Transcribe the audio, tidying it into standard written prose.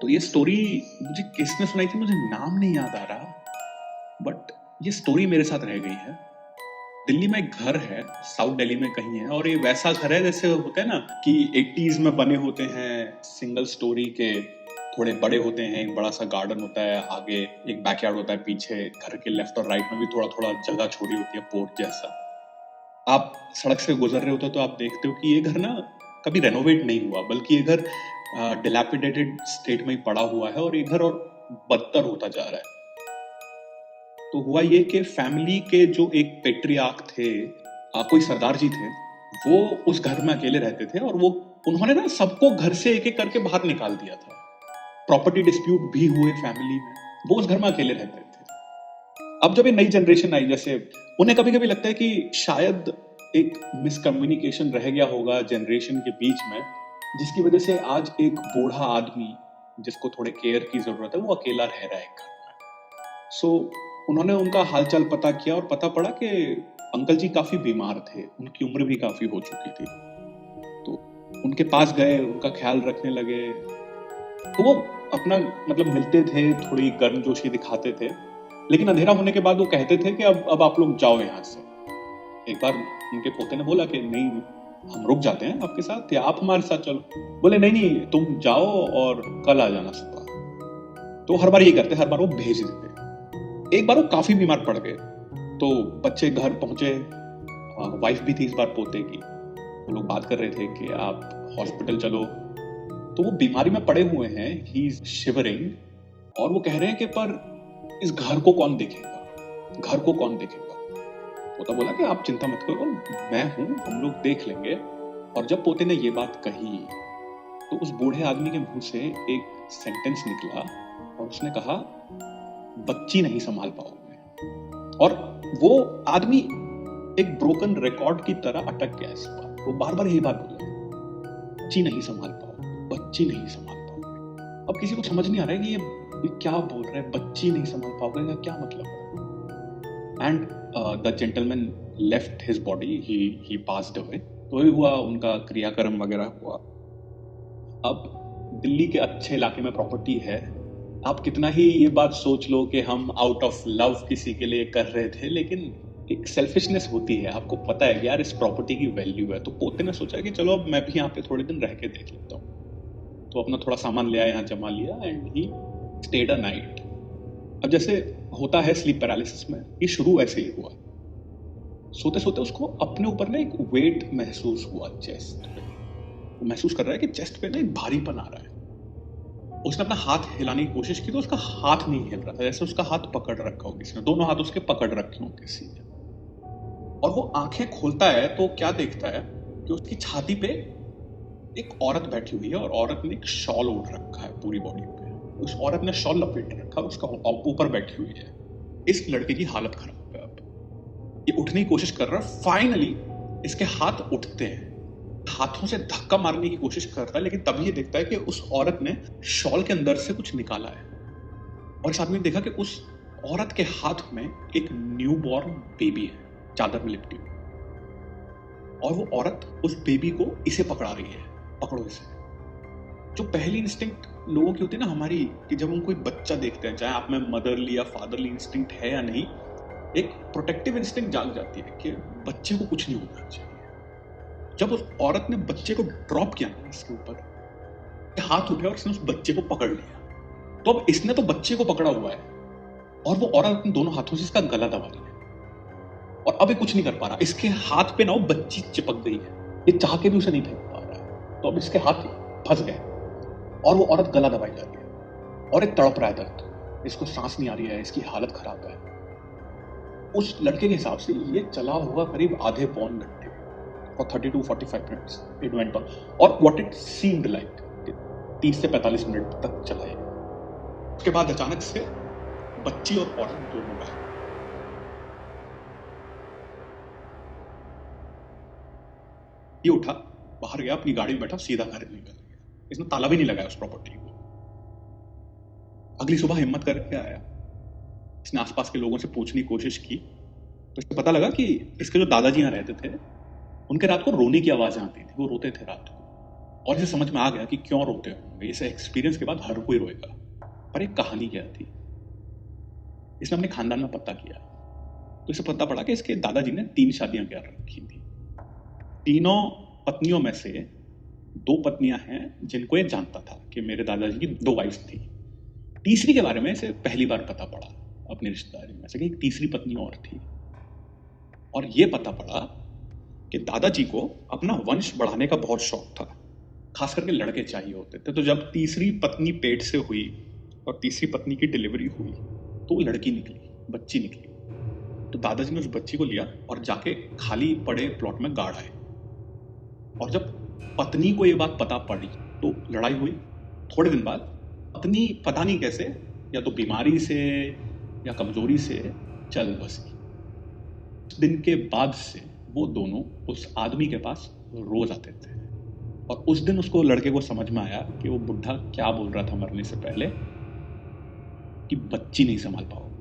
तो ये स्टोरी मुझे किसने सुनाई थी, मुझे नाम नहीं याद आ रहा, बट ये स्टोरी मेरे साथ रह गई है। दिल्ली में एक घर है, साउथ दिल्ली में कहीं है, और ये वैसा घर है जैसे होता है ना कि 80s में बने होते हैं, सिंगल स्टोरी के, थोड़े बड़े होते हैं, एक बड़ा सा गार्डन होता है, आगे एक बैकयार्ड होता है, पीछे घर के लेफ्ट और राइट में भी थोड़ा थोड़ा जगह छोड़ी होती है, पोर्ट जैसा। आप सड़क से गुजर रहे होते हो तो आप देखते हो कि ये घर ना कभी रेनोवेट नहीं हुआ, बल्कि ये घर डिलैपिडेटेड स्टेट में ही पड़ा हुआ है, और ये घर और बदतर होता जा रहा है। तो हुआ ये कि फैमिली के जो एक पेट्रियार्क थे, कोई सरदार जी थे, वो उस घर में अकेले रहते थे, और वो उन्होंने ना सबको घर से एक एक करके बाहर निकाल दिया था। प्रॉपर्टी डिस्प्यूट भी हुए फैमिली में, वो उस घर में अकेले रहते थे। अब जब ये नई जनरेशन आई, जैसे उन्हें कभी कभी लगता है कि शायद एक मिसकम्युनिकेशन रह गया होगा जनरेशन के बीच में, जिसकी वजह से आज एक बूढ़ा आदमी जिसको थोड़े केयर की जरूरत है वो अकेला रह रहा है घर में। सो उन्होंने उनका हालचाल पता किया और पता पड़ा कि अंकल जी काफी बीमार थे, उनकी उम्र भी काफी हो चुकी थी। तो उनके पास गए, उनका ख्याल रखने लगे। तो वो अपना मतलब मिलते थे, थोड़ी गर्मजोशी दिखाते थे, लेकिन अंधेरा होने के बाद वो कहते थे कि अब आप लोग जाओ यहाँ से। एक बार उनके पोते ने बोला कि नहीं, हम रुक जाते हैं आपके साथ, या आप हमारे साथ चलो। बोले नहीं नहीं, तुम जाओ और कल आ जाना सुबह। तो हर बार ये करते, हर बार वो भेज देते। एक बार वो काफी बीमार पड़ गए, तो बच्चे घर पहुंचे, वाइफ भी थी इस बार पोते की। वो लोग बात कर रहे थे कि आप हॉस्पिटल चलो। तो वो बीमारी में पड़े हुए हैं, ही इज शिवरिंग, और वो कह रहे हैं कि पर इस घर को कौन देखेगा, घर को कौन देखेगा। पोता बोला कि आप चिंता मत करो, मैं हूं, हम लोग देख लेंगे। और जब पोते ने ये बात कही तो उस बूढ़े आदमी के मुंह से एक सेंटेंस निकला, और उसने कहा, बच्ची नहीं संभाल पाओगे। और वो आदमी एक ब्रोकन रिकॉर्ड की तरह अटक गया इस बात। वो बार बार यही बात बोल रहा है, बच्ची नहीं संभाल पाओगे, बच्ची नहीं संभाल पाओगे। अब किसी को समझ नहीं आ रहा है कि ये क्या बोल रहा है, बच्ची नहीं संभाल पाओगे का क्या मतलब है। And the gentleman left his body, he passed away. तो ही हुआ, उनका क्रियाक्रम वगैरह हुआ। अब दिल्ली के अच्छे इलाके में प्रॉपर्टी है, आप कितना ही ये बात सोच लो कि हम आउट ऑफ लव किसी के लिए कर रहे थे, लेकिन एक सेल्फिशनेस होती है। आपको पता है कि यार इस प्रॉपर्टी की वैल्यू है। तो पोते ने सोचा कि चलो अब मैं भी यहाँ पे थोड़े दिन रह के देख लेता हूँ। तो अपना थोड़ा सामान ले आया, यहाँ जमा लिया, and he stayed a night. अब जैसे होता है स्लीप पैरालिसिस में, ये शुरू ऐसे ही हुआ। सोते सोते उसको अपने ऊपर ना एक वेट महसूस हुआ चेस्ट पे। वो महसूस कर रहा है कि चेस्ट पे ना एक भारीपन आ रहा है। उसने अपना हाथ हिलाने की कोशिश की तो उसका हाथ नहीं हिल रहा था, जैसे उसका हाथ पकड़ रखा हो किसी ने, दोनों हाथ उसके पकड़ रखे हो किसी ने। और वो आंखें खोलता है तो क्या देखता है कि उसकी छाती पे एक औरत बैठी हुई है, और औरत ने एक शॉल ओढ़ रखा है पूरी बॉडी पे। उस औरत ने शॉल लपेट रखा है, उसका ऊपर बैठी हुई है। इस लड़के की हालत खराब है। अब ये उठने की कोशिश कर रहा है, फाइनली इसके हाथ उठते हैं, हाथों से धक्का मारने की कोशिश करता है, लेकिन तभी ये देखता है कि उस औरत ने शॉल के अंदर से कुछ निकाला है। और इस आदमी ने देखा कि उस औरत के हाथ में एक न्यूबॉर्न बेबी है, चादर में लिपटी हुई। और वो औरत उस बेबी को इसे पकड़ा रही है, पकड़ो इसे। जो पहली इंस्टिंक्ट लोगों की होती है ना हमारी, कि जब हम कोई बच्चा देखते हैं, चाहे आप में मदरली या फादरली इंस्टिंक्ट है या नहीं, एक प्रोटेक्टिव इंस्टिंक्ट जाग जाती है कि बच्चे को कुछ नहीं होना चाहिए। जब उस औरत ने बच्चे को ड्रॉप किया ना इसके ऊपर, हाथ उठे और इसने उस बच्चे को पकड़ लिया। तो अब इसने तो बच्चे को पकड़ा हुआ है, और वो औरत अपने दोनों हाथों से इसका गला दबा लिया, और अब ये कुछ नहीं कर पा रहा। इसके हाथ पे ना वो बच्ची चिपक गई है, ये चाह के भी उसे नहीं फेंक पा रहा है। तो अब इसके हाथ फंस गए, और वो औरत गला दबाई जा रही है, और एक तड़प रहा है दर्द, इसको सांस नहीं आ रही है, इसकी हालत खराब है। उस लड़के के हिसाब से ये चला होगा करीब आधे पौन घंटे, for 30 to 45 minutes it went on, और what it seemed like 30 से 45 मिनट तक चला है। उसके बाद अचानक से बच्ची और औरत दोनों गायब। ये उठा, बाहर गया, अपनी गाड़ी में बैठा, सीधा घर निकल गया। इसने ताला भी नहीं लगाया उस प्रॉपर्टी को। अगली सुबह हिम्मत करके आया, इसने आसपास के लोगों से पूछने की कोशिश की, तो इसको पता लगा कि इसके जो दादाजी यहाँ रहते थे, उनके रात को रोने की आवाजें आती थी, वो रोते थे रात को। और इसे समझ में आ गया कि क्यों रोते होंगे। इस एक्सपीरियंस के बाद हर कोई रोएगा। पर एक कहानी क्या थी, इसने अपने खानदान में पता किया तो इसे पता पड़ा कि इसके दादाजी ने 3 शादियां कर रखी थी। तीनों पत्नियों में से 2 पत्नियां हैं जिनको ये जानता था कि मेरे दादाजी की 2 वाइफ्स थी। तीसरी के बारे में इसे पहली बार पता पड़ा अपनी रिश्तेदारी में से कि एक तीसरी पत्नी और थी। और ये पता पड़ा कि दादाजी को अपना वंश बढ़ाने का बहुत शौक था, खास करके लड़के चाहिए होते थे। तो जब तीसरी पत्नी पेट से हुई और तीसरी पत्नी की डिलीवरी हुई तो वो लड़की निकली, बच्ची निकली। तो दादाजी ने उस बच्ची को लिया और जाके खाली पड़े प्लॉट में गाड़ आए। और जब पत्नी को ये बात पता पड़ी तो लड़ाई हुई। थोड़े दिन बाद पत्नी पता नहीं कैसे, या तो बीमारी से या कमजोरी से चल बसी। उस दिन के बाद से वो दोनों उस आदमी के पास रोज आते थे। और उस दिन उसको, लड़के को समझ में आया कि वो बुढ़ा क्या बोल रहा था मरने से पहले, कि बच्ची नहीं संभाल पाओगे।